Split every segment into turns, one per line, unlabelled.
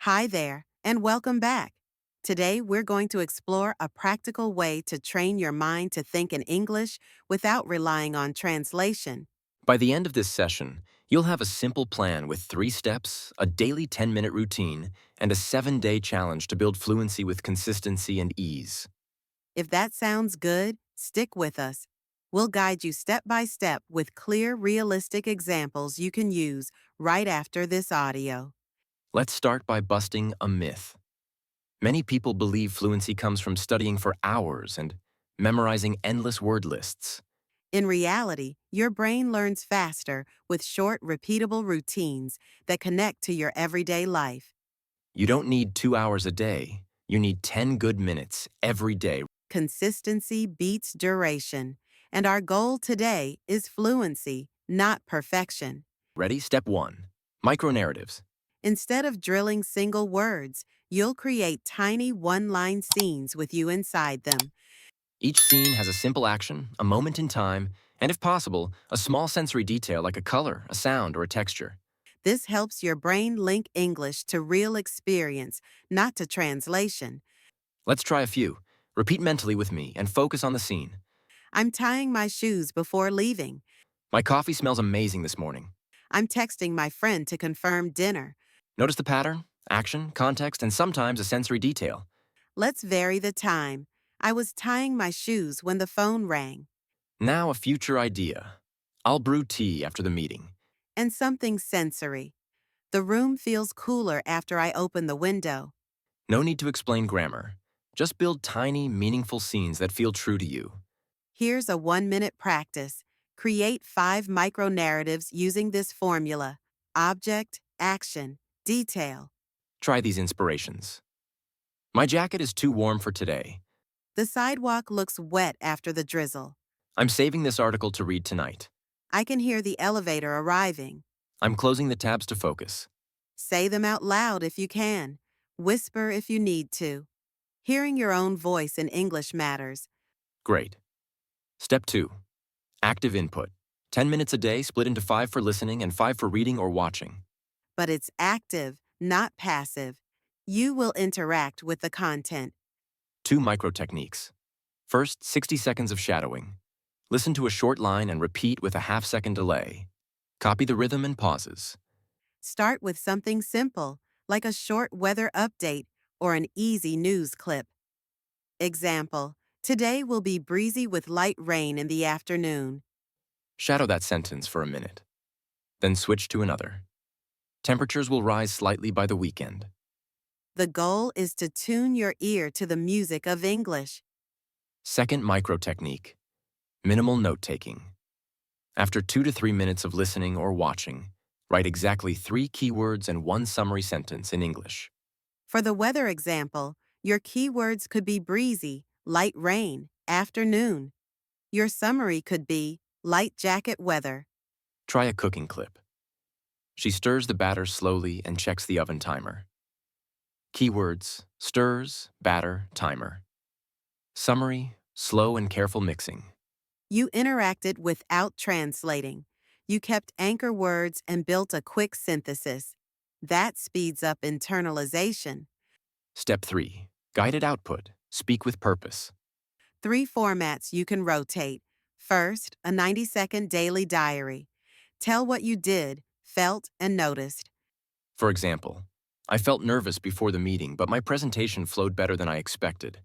Hi there, and welcome back. Today, we're going to explore a practical way to train your mind to think in English without relying on translation.
By the end of this session, you'll have a simple plan with 3 steps, a daily 10-minute routine, and a 7-day challenge to build fluency with consistency and ease.
If that sounds good, stick with us. We'll guide you step by step with clear, realistic examples you can use right after this audio.
Let's start by busting a myth. Many people believe fluency comes from studying for hours and memorizing endless word lists.
In reality, your brain learns faster with short, repeatable routines that connect to your everyday life.
You don't need 2 hours a day. You need 10 good minutes every day.
Consistency beats duration, and our goal today is fluency, not perfection.
Ready? Step 1. Micronarratives.
Instead of drilling single words, you'll create tiny one-line scenes with you inside them.
Each scene has a simple action, a moment in time, and if possible, a small sensory detail like a color, a sound, or a texture.
This helps your brain link English to real experience, not to translation.
Let's try a few. Repeat mentally with me and focus on the scene.
I'm tying my shoes before leaving.
My coffee smells amazing this morning.
I'm texting my friend to confirm dinner.
Notice the pattern, action, context, and sometimes a sensory detail.
Let's vary the time. I was tying my shoes when the phone rang.
Now a future idea. I'll brew tea after the meeting.
And something sensory. The room feels cooler after I open the window.
No need to explain grammar. Just build tiny, meaningful scenes that feel true to you.
Here's a 1-minute practice. Create 5 micro-narratives using this formula: object, action, detail.
Try these inspirations. My jacket is too warm for today.
The sidewalk looks wet after the drizzle.
I'm saving this article to read tonight.
I can hear the elevator arriving.
I'm closing the tabs to focus.
Say them out loud if you can. Whisper if you need to. Hearing your own voice in English matters.
Great. Step 2. Active input. 10 minutes a day split into 5 for listening and 5 for reading or watching.
But it's active, not passive. You will interact with the content.
2 micro techniques. First, 60 seconds of shadowing. Listen to a short line and repeat with a half-second delay. Copy the rhythm and pauses.
Start with something simple, like a short weather update or an easy news clip. Example: today will be breezy with light rain in the afternoon.
Shadow that sentence for a minute. Then switch to another. Temperatures will rise slightly by the weekend.
The goal is to tune your ear to the music of English.
Second micro technique. Minimal note-taking. After 2 to 3 minutes of listening or watching, write exactly 3 keywords and 1 summary sentence in English.
For the weather example, your keywords could be breezy, light rain, afternoon. Your summary could be light jacket weather.
Try a cooking clip. She stirs the batter slowly and checks the oven timer. Keywords: stirs, batter, timer. Summary: slow and careful mixing.
You interacted without translating. You kept anchor words and built a quick synthesis. That speeds up internalization.
Step 3. Guided output. Speak with purpose.
3 formats you can rotate. First, a 90-second daily diary. Tell what you did, felt, and noticed.
For example, I felt nervous before the meeting, but my presentation flowed better than I expected.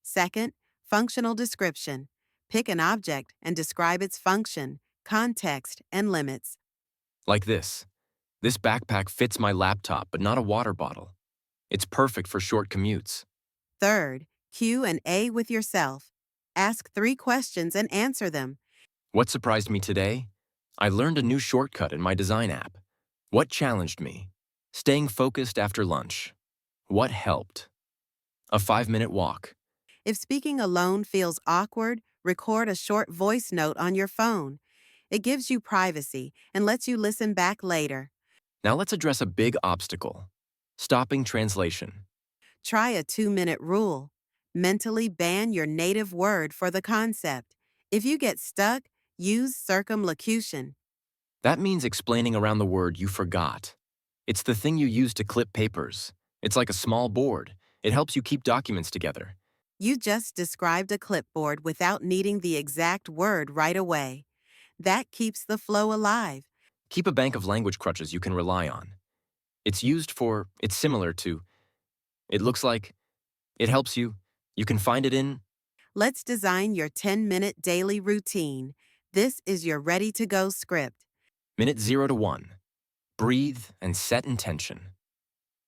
Second, functional description. Pick an object and describe its function, context, and limits.
Like this. This backpack fits my laptop, but not a water bottle. It's perfect for short commutes.
Third, Q&A with yourself. Ask 3 questions and answer them.
What surprised me today? I learned a new shortcut in my design app. What challenged me? Staying focused after lunch. What helped? A 5-minute walk.
If speaking alone feels awkward, record a short voice note on your phone. It gives you privacy and lets you listen back later.
Now let's address a big obstacle. Stopping translation.
Try a 2-minute rule. Mentally ban your native word for the concept. If you get stuck, use circumlocution.
That means explaining around the word you forgot. It's the thing you use to clip papers. It's like a small board. It helps you keep documents together.
You just described a clipboard without needing the exact word right away. That keeps the flow alive.
Keep a bank of language crutches you can rely on. It's similar to, it looks like, it helps you. You can find it in
Let's design your 10-minute daily routine. This is your ready-to-go script.
minute 0 to 1. Breathe and set intention.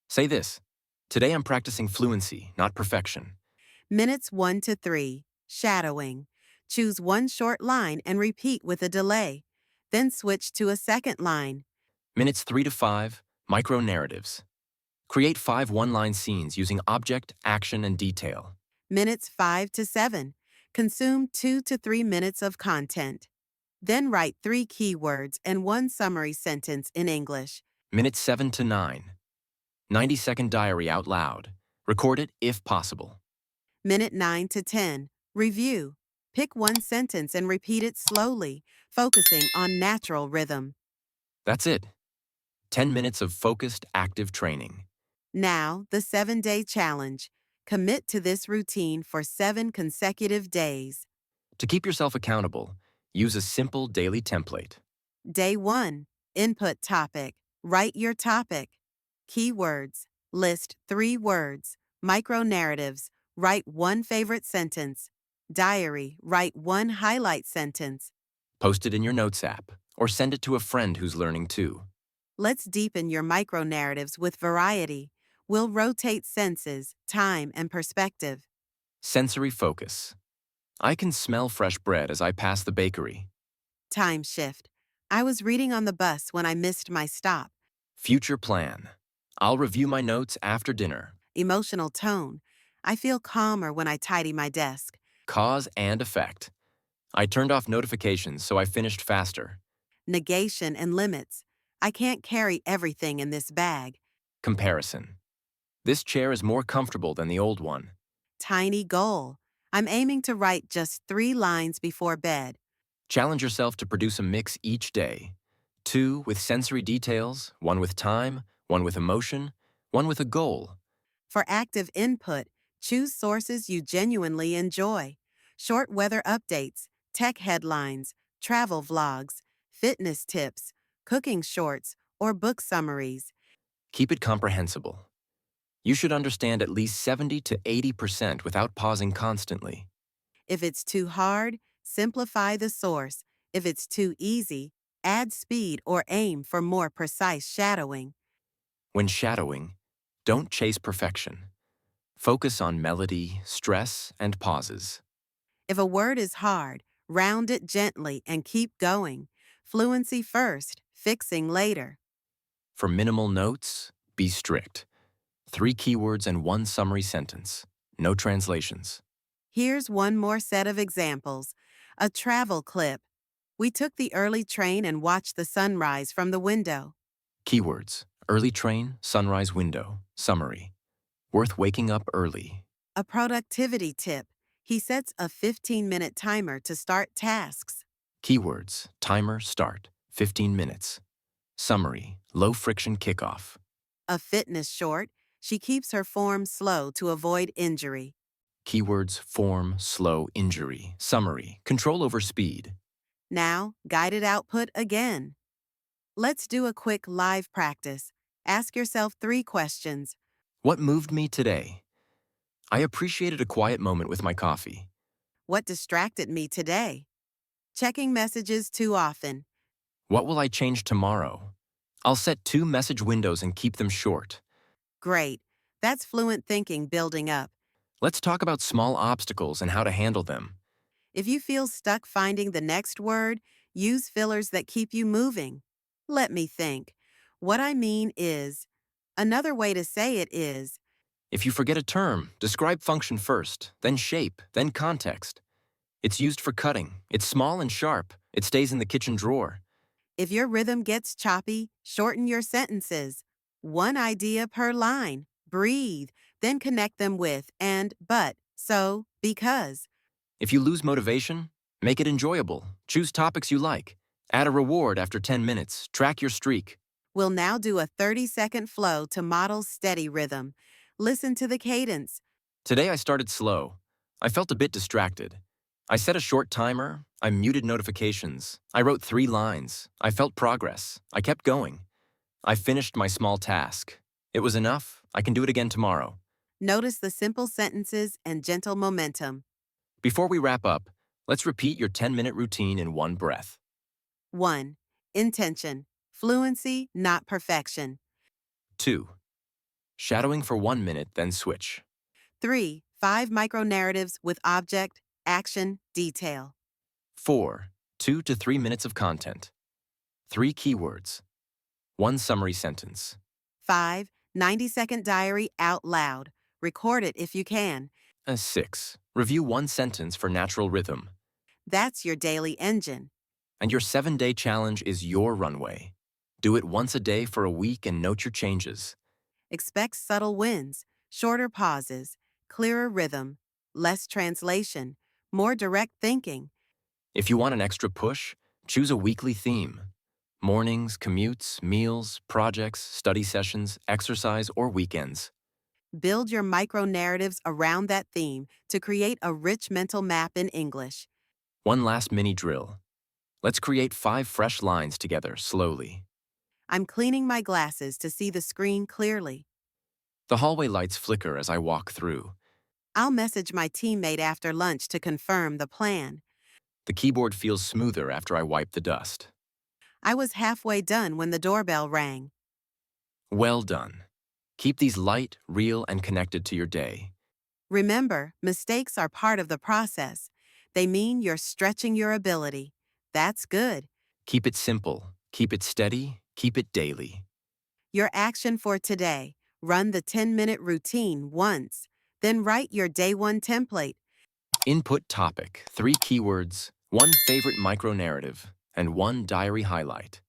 Say this. Today I'm practicing fluency, not perfection.
Minutes 1 to 3. Shadowing. Choose one short line and repeat with a delay. Then switch to a second line.
Minutes 3 to 5. Micro narratives. Create 5 one-line scenes using object, action, and detail.
Minutes 5 to 7. Consume 2 to 3 minutes of content. Then write 3 keywords and 1 summary sentence in English.
Minutes 7 to 9. 90-second diary out loud. Record it if possible.
Minute 9 to 10. Review. Pick one sentence and repeat it slowly, focusing on natural rhythm.
That's it. 10 minutes of focused, active training.
Now, the 7-day challenge. Commit to this routine for 7 consecutive days.
To keep yourself accountable, use a simple daily template.
Day 1. Input topic. Write your topic. Keywords. List 3 words. Micro narratives. Write 1 favorite sentence. Diary. Write 1 highlight sentence.
Post it in your Notes app, or send it to a friend who's learning too.
Let's deepen your micro narratives with variety. We'll rotate senses, time, and perspective.
Sensory focus. I can smell fresh bread as I pass the bakery.
Time shift. I was reading on the bus when I missed my stop.
Future plan. I'll review my notes after dinner.
Emotional tone. I feel calmer when I tidy my desk.
Cause and effect. I turned off notifications so I finished faster.
Negation and limits. I can't carry everything in this bag.
Comparison. This chair is more comfortable than the old one.
Tiny goal. I'm aiming to write just 3 lines before bed.
Challenge yourself to produce a mix each day. 2 with sensory details, 1 with time, 1 with emotion, 1 with a goal.
For active input, choose sources you genuinely enjoy. Short weather updates, tech headlines, travel vlogs, fitness tips, cooking shorts, or book summaries.
Keep it comprehensible. You should understand at least 70 to 80% without pausing constantly.
If it's too hard, simplify the source. If it's too easy, add speed or aim for more precise shadowing.
When shadowing, don't chase perfection. Focus on melody, stress, and pauses.
If a word is hard, round it gently and keep going. Fluency first, fixing later.
For minimal notes, be strict. 3 keywords and 1 summary sentence. No translations.
Here's one more set of examples. A travel clip. We took the early train and watched the sunrise from the window.
Keywords. Early train, sunrise window. Summary. Worth waking up early.
A productivity tip. He sets a 15-minute timer to start tasks.
Keywords. Timer start. 15 minutes. Summary. Low friction kickoff.
A fitness short. She keeps her form slow to avoid injury.
Keywords. Form, slow, injury. Summary. Control over speed.
Now, guided output again. Let's do a quick live practice. Ask yourself 3 questions.
What moved me today? I appreciated a quiet moment with my coffee.
What distracted me today? Checking messages too often.
What will I change tomorrow? I'll set 2 message windows and keep them short.
Great. That's fluent thinking building up.
Let's talk about small obstacles and how to handle them.
If you feel stuck finding the next word, use fillers that keep you moving. Let me think. What I mean is, another way to say it is,
If you forget a term, describe function first, then shape, then context. It's used for cutting. It's small and sharp. It stays in the kitchen drawer.
if your rhythm gets choppy, shorten your sentences. 1 idea per line. Breathe, then connect them with and, but, so, because.
If you lose motivation, make it enjoyable. Choose topics you like. Add a reward after 10 minutes. Track your streak.
We'll now do a 30-second flow to model steady rhythm. Listen to the cadence.
Today I started slow. I felt a bit distracted. I set a short timer. I muted notifications. I wrote 3 lines. I felt progress. I kept going. I finished my small task. It was enough. I can do it again tomorrow.
Notice the simple sentences and gentle momentum.
Before we wrap up, let's repeat your 10-minute routine in one breath.
1. Intention. Fluency, not perfection.
2. Shadowing for 1 minute, then switch.
3. 5 micro-narratives with object, action, detail.
4. 2 to 3 minutes of content. 3 keywords. 1 summary sentence.
5. 90-second diary out loud. Record it if you can.
6. Review 1 sentence for natural rhythm.
That's your daily engine.
And your 7-day challenge is your runway. Do it once a day for a week and note your changes.
Expect subtle wins, shorter pauses, clearer rhythm, less translation, more direct thinking.
If you want an extra push, choose a weekly theme. Mornings, commutes, meals, projects, study sessions, exercise, or weekends.
Build your micro-narratives around that theme to create a rich mental map in English.
One last mini drill. Let's create 5 fresh lines together slowly.
I'm cleaning my glasses to see the screen clearly.
The hallway lights flicker as I walk through.
I'll message my teammate after lunch to confirm the plan.
The keyboard feels smoother after I wipe the dust.
I was halfway done when the doorbell rang.
Well done. Keep these light, real, and connected to your day.
Remember, mistakes are part of the process. They mean you're stretching your ability. That's good.
Keep it simple, keep it steady, keep it daily.
Your action for today: run the 10-minute routine once, then write your day 1 template.
Input topic, 3 keywords, 1 favorite micro-narrative, and 1 diary highlight.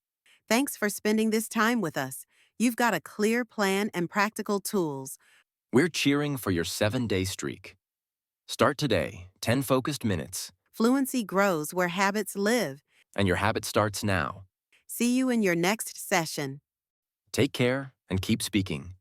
Thanks for spending this time with us. You've got a clear plan and practical tools.
We're cheering for your 7-day streak. Start today, 10 focused minutes,
Fluency grows where habits live.
and your habit starts now.
See you in your next session.
Take care and keep speaking.